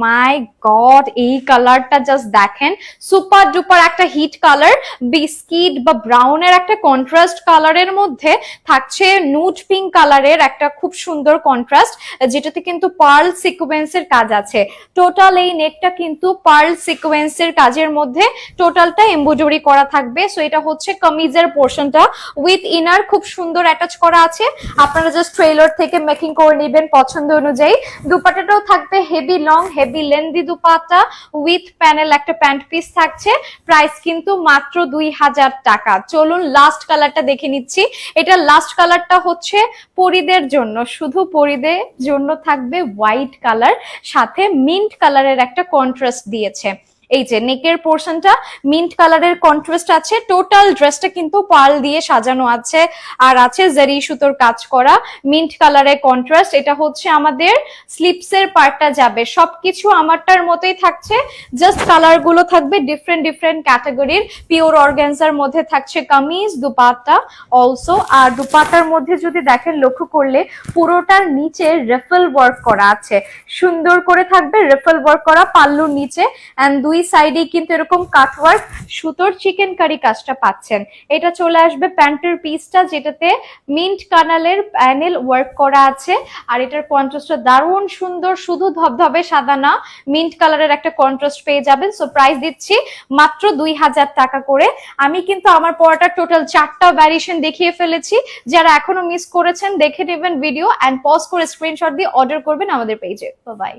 মাই god, এই কালারটা just দেখেন, সুপার ডুপার একটা হিট কালার, বিস্কিট বা ব্রাউনের একটা কন্ট্রাস্ট কালারের মধ্যে থাকছে নুড পিঙ্ক কালারের একটা খুব সুন্দর কন্ট্রাস্ট, যেটাতে কিন্তু পার্ল সিকোয়েন্সের কাজ আছে। টোটাল এই নেকটা কিন্তু পার্ল সিকোয়েন্সের কাজের মধ্যে টোটালটা এমব্রয়ডারি করা থাকবে। সো এটা হচ্ছে কামিজের পোর্শনটা, উইথ ইনার খুব সুন্দর অ্যাটাচ করা আছে। আপনারা জাস্ট ট্রেলার থেকে মেকিং করে নেবেন পছন্দ অনুযায়ী। দুপাট্টাটাও থাকবে heavy long, heavy lengthy dupatta with panel একটা প্যান্ট পিস থাকছে। প্রাইস কিন্তু মাত্র 2000 টাকা। চলুন লাস্ট কালারটা দেখে নিচ্ছি। এটা লাস্ট কালারটা হচ্ছে পরিদের জন্য, শুধু পরিদের জন্য থাকবে হোয়াইট কালার, সাথে মিন্ট কালারের একটা কন্ট্রাস্ট দিয়েছে। এই যে নেকের পোর্শনটা মিন্ট কালারের কন্ট্রাস্ট আছে। টোটাল ড্রেসটা কিন্তু পার্ল দিয়ে সাজানো আছে, আর আছে জারি সুতোর কাজ করা মিন্ট কালারের কন্ট্রাস্ট। এটা হচ্ছে আমাদের স্লিপসের পার্টটা যাবে, সবকিছু আমারটার মতোই থাকছে, জাস্ট কালার গুলো থাকবে ডিফারেন্ট ডিফারেন্ট ক্যাটাগরির। পিওর অর্গানজার মধ্যে থাকছে কামিজ, দুপাট্টা অলসো। আর দুপাট্টার মধ্যে যদি দেখেন, লক্ষ্য করলে পুরোটার নিচে রেফেল ওয়ার্ক করা আছে, সুন্দর করে থাকবে রেফেল ওয়ার্ক করা পাল্লুর নিচে। এন্ড দুই সাইডে কিন্তু এরকম কাটওয়ার্ক সুতোর চিকেন কারি কাজটা পাচ্ছেন। এটা চলে আসবে প্যান্টের পিসটা, যেটাতে মিন্ট কানালের প্যানেল ওয়ার্ক করা আছে। আর এটার কন্ট্রাস্টটা দারুণ সুন্দর, শুধু ধবধবে সাদা না, মিন্ট কালারের একটা কন্ট্রাস্ট পেয়ে যাবেন। সো প্রাইস দিচ্ছি মাত্র 2000 টাকা করে। আমি কিন্তু আমার পরাটা টোটাল 4টা ভ্যারিয়েশন দেখিয়ে ফেলেছি। যারা এখনো মিস করেছেন দেখে নেবেন ভিডিও, এন্ড পজ করে স্ক্রিনশট দিয়ে অর্ডার করবেন আমাদের পেজে। বাই।